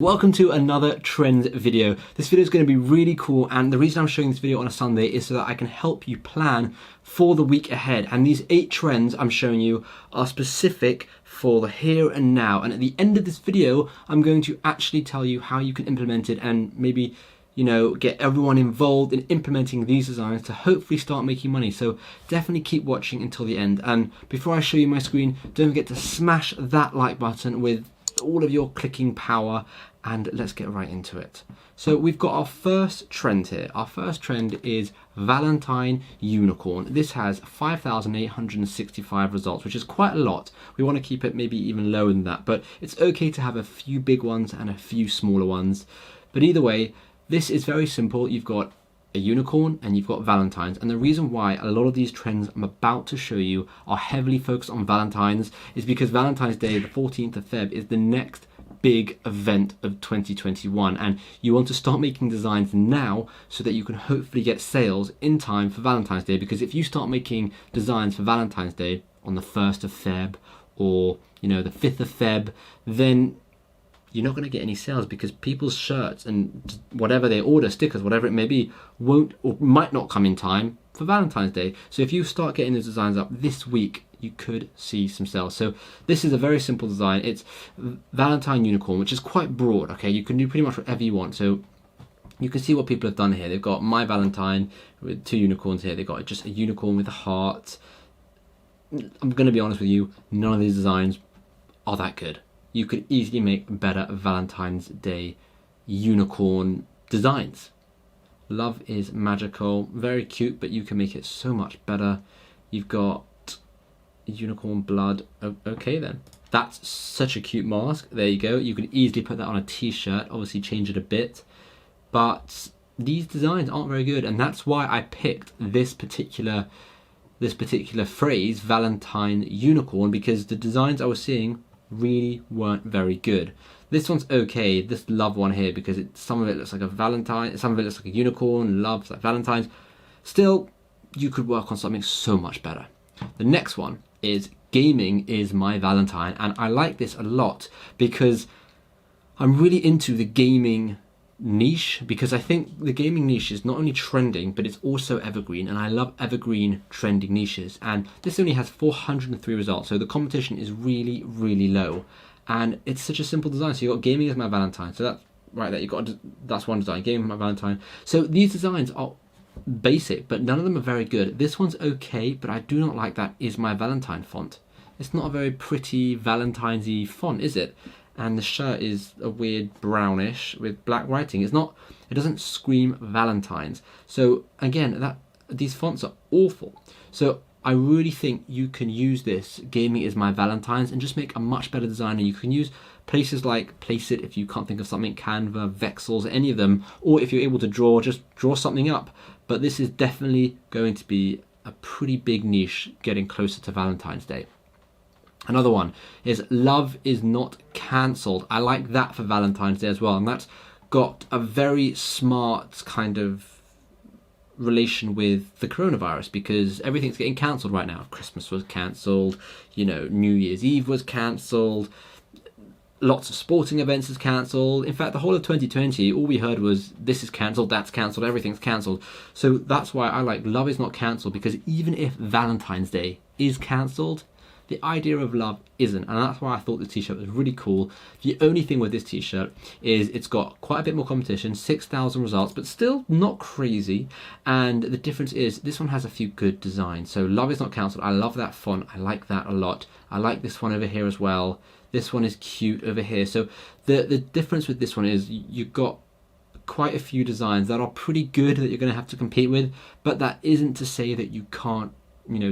Welcome to another trends video. This video is going to be really cool, and the reason I'm showing this video on a Sunday is so that I can help you plan for the week ahead. And these 8 trends I'm showing you are specific for the here and now. And at the end of this video, I'm going to actually tell you how you can implement it and maybe, get everyone involved in implementing these designs to hopefully start making money. So definitely keep watching until the end. And before I show you my screen, don't forget to smash that like button with all of your clicking power, and let's get right into it. So we've got our first trend here. Our first trend is Valentine Unicorn. This has 5,865 results, which is quite a lot. We want to keep it maybe even lower than that, but it's okay to have a few big ones and a few smaller ones. But either way, this is very simple. You've got a unicorn and you've got Valentines, and the reason why a lot of these trends I'm about to show you are heavily focused on Valentines is because Valentine's Day, the 14th of Feb, is the next big event of 2021, and you want to start making designs now so that you can hopefully get sales in time for Valentine's Day. Because if you start making designs for Valentine's Day on the 1st of Feb or the 5th of Feb, then you're not going to get any sales because people's shirts and whatever they order, stickers, whatever it may be, won't or might not come in time for Valentine's Day. So if you start getting the designs up this week, you could see some sales. So this is a very simple design. It's Valentine Unicorn, which is quite broad. Okay, you can do pretty much whatever you want. So you can see what people have done here. They've got My Valentine with 2 unicorns here. They've got just a unicorn with a heart. I'm going to be honest with you, none of these designs are that good. You could easily make better Valentine's Day unicorn designs. Love is magical, very cute, but you can make it so much better. You've got unicorn blood. Okay then, that's such a cute mask. There you go. You could easily put that on a t-shirt, obviously change it a bit, but these designs aren't very good, and that's why I picked this particular phrase, Valentine Unicorn, because the designs I was seeing really weren't very good. This one's okay, this love one here, because some of it looks like a Valentine, some of it looks like a unicorn, love's like Valentine's. Still, you could work on something so much better. The next one is Gaming is My Valentine, and I like this a lot because I'm really into the gaming niche, because I think the gaming niche is not only trending but it's also evergreen, and I love evergreen trending niches. And this only has 403 results, so the competition is really low, and it's such a simple design. So you've got Gaming is My Valentine, so that's right there, that's one design, Gaming is My Valentine. So these designs are basic, but none of them are very good. This one's okay, but I do not like that Is My Valentine font. It's not a very pretty Valentine's-y font, is it? And the shirt is a weird brownish with black writing. It doesn't scream Valentine's. So again, these fonts are awful. So I really think you can use this Gaming is My Valentines and just make a much better design. And you can use places like Placeit if you can't think of something, Canva, Vexels, any of them, or if you're able to draw, just draw something up. But this is definitely going to be a pretty big niche getting closer to Valentine's Day. Another one is Love is Not Cancelled. I like that for Valentine's Day as well, and that's got a very smart kind of relation with the coronavirus, because everything's getting cancelled right now. Christmas was cancelled, New Year's Eve was cancelled, lots of sporting events is cancelled. In fact, the whole of 2020, all we heard was this is cancelled, that's cancelled, everything's cancelled. So that's why I like Love is Not Cancelled, because even if Valentine's Day is cancelled, the idea of love isn't, and that's why I thought this t-shirt was really cool. The only thing with this t-shirt is it's got quite a bit more competition, 6,000 results, but still not crazy. And the difference is this one has a few good designs. So Love is Not Cancelled, I love that font, I like that a lot. I like this one over here as well. This one is cute over here. So the difference with this one is you've got quite a few designs that are pretty good that you're going to have to compete with, but that isn't to say that you can't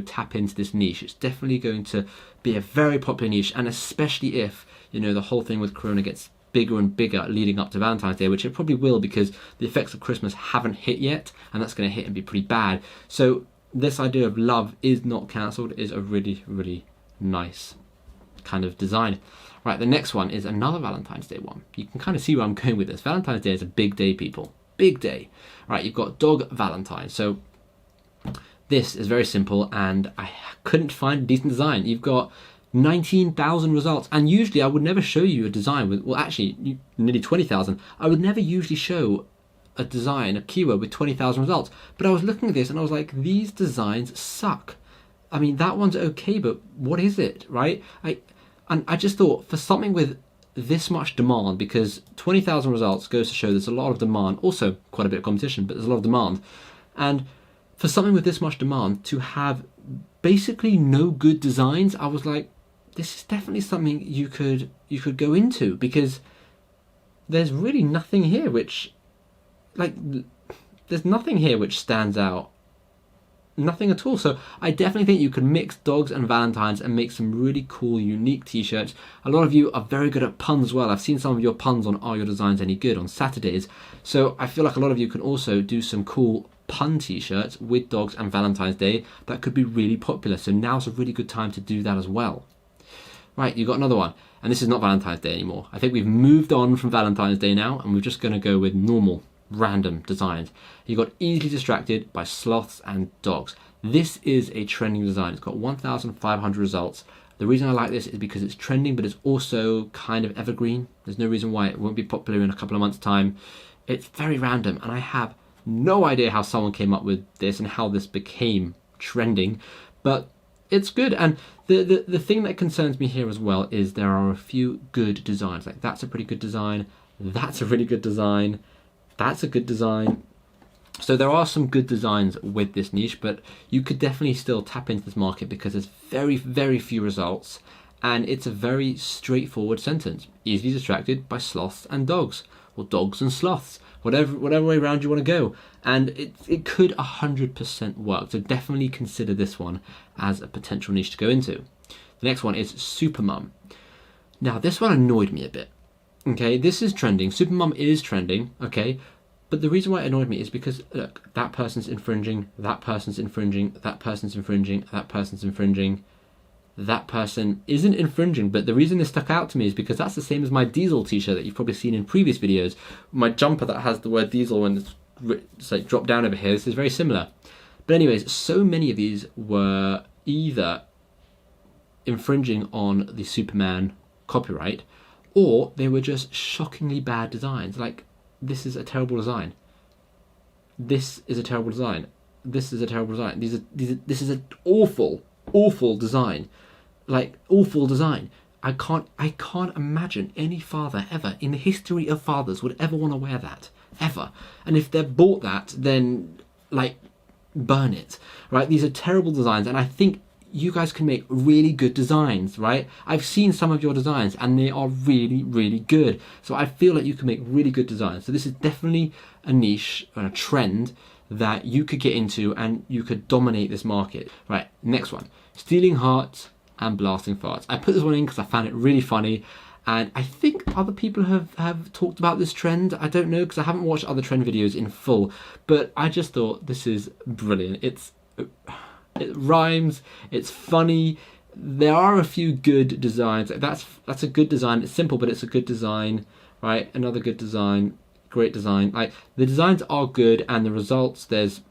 tap into this niche. It's definitely going to be a very popular niche, and especially if the whole thing with Corona gets bigger and bigger leading up to Valentine's Day, which it probably will, because the effects of Christmas haven't hit yet, and that's going to hit and be pretty bad. So this idea of Love is Not Cancelled is a really nice kind of design. Right, the next one is another Valentine's Day one. You can kind of see where I'm going with this. Valentine's Day is a big day, people. Big day. Right, you've got Dog Valentine. So this is very simple, and I couldn't find a decent design. You've got 19,000 results. And usually I would never show you a design with, well, actually nearly 20,000. I would never usually show a design, a keyword with 20,000 results. But I was looking at this and I was like, these designs suck. I mean, that one's okay, but what is it, right? And I just thought, for something with this much demand, because 20,000 results goes to show there's a lot of demand, also quite a bit of competition, but there's a lot of demand. And for something with this much demand to have basically no good designs, I was like, this is definitely something you could go into, because there's really nothing here which, there's nothing here which stands out. Nothing at all. So I definitely think you could mix dogs and Valentines and make some really cool, unique t-shirts. A lot of you are very good at puns as well. I've seen some of your puns on Are Your Designs Any Good on Saturdays. So I feel like a lot of you can also do some cool pun t-shirts with dogs and Valentine's Day that could be really popular. So now's a really good time to do that as well. Right, you got another one. And this is not Valentine's Day anymore. I think we've moved on from Valentine's Day now, and we're just going to go with normal, random designs. You got Easily Distracted by Sloths and Dogs. This is a trending design. It's got 1,500 results. The reason I like this is because it's trending, but it's also kind of evergreen. There's no reason why it won't be popular in a couple of months' time. It's very random, and I have no idea how someone came up with this and how this became trending, but it's good. And the thing that concerns me here as well is there are a few good designs. Like, that's a pretty good design. That's a really good design. That's a good design. So there are some good designs with this niche, but you could definitely still tap into this market because there's very, very few results, and it's a very straightforward sentence. Easily Distracted by Sloths and Dogs, or Dogs and Sloths, whatever way around you want to go. And it could 100% work. So definitely consider this one as a potential niche to go into. The next one is Supermum. Now, this one annoyed me a bit. Okay, this is trending. Supermum is trending, okay? But the reason why it annoyed me is because, look, that person's infringing, that person's infringing, that person's infringing, that person's infringing, that person isn't infringing. But the reason this stuck out to me is because that's the same as my Diesel t-shirt that you've probably seen in previous videos. My jumper that has the word Diesel and it's like dropped down over here. This is very similar. But anyways, so many of these were either infringing on the Superman copyright, or they were just shockingly bad designs. Like, this is a terrible design. This is a terrible design. This is a terrible design. This is an awful design. Like, awful design. I can't imagine any father ever in the history of fathers would ever want to wear that. Ever. And if they've bought that, then, like, burn it. Right? These are terrible designs, and I think you guys can make really good designs, right? I've seen some of your designs and they are really, really good. So I feel like you can make really good designs. So this is definitely a niche, a trend that you could get into and you could dominate this market. Right, next one. Stealing Hearts and Blasting Farts. I put this one in because I found it really funny. And I think other people have talked about this trend. I don't know, because I haven't watched other trend videos in full. But I just thought this is brilliant. It rhymes, it's funny, there are a few good designs. That's a good design. It's simple, but it's a good design, right? Another good design, great design. Like, the designs are good, and the results, there's,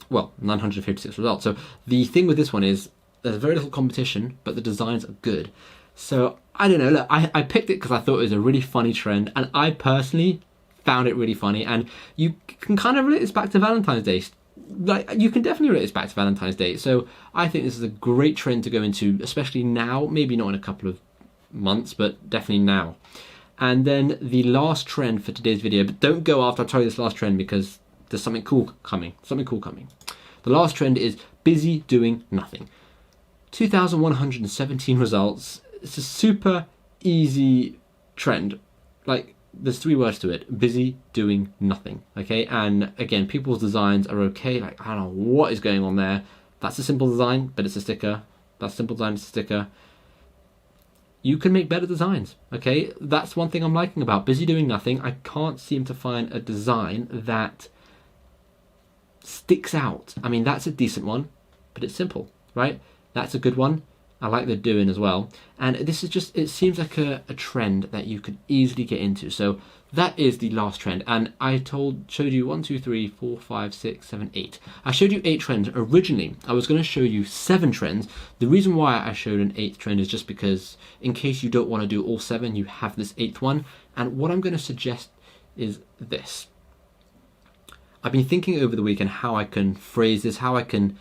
well, 956 results. So the thing with this one is there's very little competition, but the designs are good. So I don't know, look, I picked it because I thought it was a really funny trend, and I personally found it really funny. And you can kind of relate this back to Valentine's Day. Like, you can definitely relate this back to Valentine's Day. So I think this is a great trend to go into, especially now. Maybe not in a couple of months, but definitely now. And then the last trend for today's video, but don't go after I tell you this last trend, because there's something cool coming. The last trend is Busy Doing Nothing. 2,117 results. It's a super easy trend. Like, there's 3 words to it: busy doing nothing. Okay, and again, people's designs are okay. Like, I don't know what is going on there. That's a simple design, but it's a sticker. That's a simple design, it's a sticker. You can make better designs. Okay, that's one thing I'm liking about Busy Doing Nothing. I can't seem to find a design that sticks out. I mean, that's a decent one, but it's simple, right? That's a good one. I like the doing as well. And this is just, it seems like a trend that you could easily get into. So that is the last trend. And I showed you 1, 2, 3, 4, 5, 6, 7, 8. I showed you 8 trends. Originally, I was going to show you 7 trends. The reason why I showed an 8th trend is just because in case you don't want to do all 7, you have this 8th one. And what I'm going to suggest is this. I've been thinking over the weekend how I can phrase this, how I can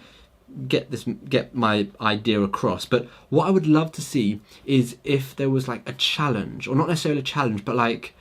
get my idea across. But what I would love to see is if there was like a challenge, or not necessarily a challenge, but like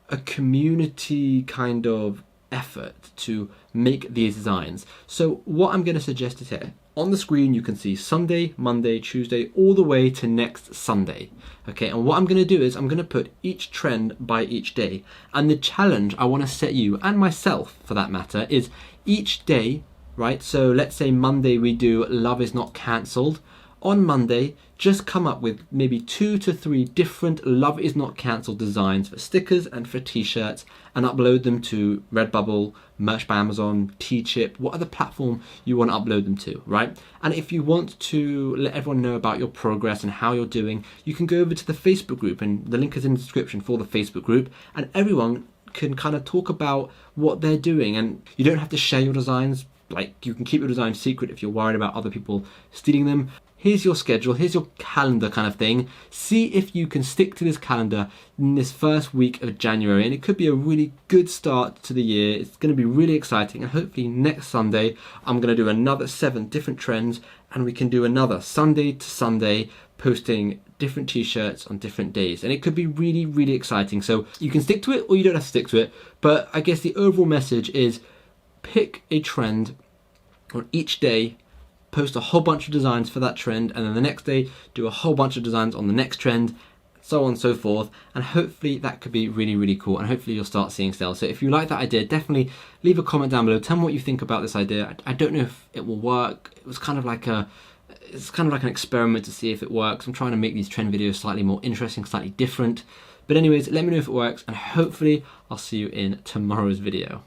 a community kind of effort to make these designs. So what I'm going to suggest is here. On the screen you can see Sunday, Monday, Tuesday, all the way to next Sunday. Okay, and what I'm going to do is I'm going to put each trend by each day. And the challenge I want to set you, and myself for that matter, is each day, right? So let's say Monday we do Love Is Not Cancelled. On Monday, just come up with maybe 2 to 3 different Love Is Not Cancelled designs for stickers and for t-shirts, and upload them to Redbubble, Merch by Amazon, Teechip, what other platform you want to upload them to, right? And if you want to let everyone know about your progress and how you're doing, you can go over to the Facebook group, and the link is in the description for the Facebook group, and everyone can kind of talk about what they're doing. And you don't have to share your designs. Like, you can keep your design secret if you're worried about other people stealing them. Here's your schedule, here's your calendar kind of thing. See if you can stick to this calendar in this first week of January, and it could be a really good start to the year. It's going to be really exciting, and hopefully next Sunday I'm going to do another 7 different trends, and we can do another Sunday to Sunday posting different t-shirts on different days, and it could be really, really exciting. So you can stick to it or you don't have to stick to it, but I guess the overall message is pick a trend on each day, post a whole bunch of designs for that trend, and then the next day do a whole bunch of designs on the next trend, so on and so forth. And hopefully that could be really, really cool, and hopefully you'll start seeing sales. So if you like that idea, definitely leave a comment down below. Tell me what you think about this idea. I don't know if it will work. It's kind of like an experiment to see if it works. I'm trying to make these trend videos slightly more interesting, slightly different. But anyways, let me know if it works, and hopefully I'll see you in tomorrow's video.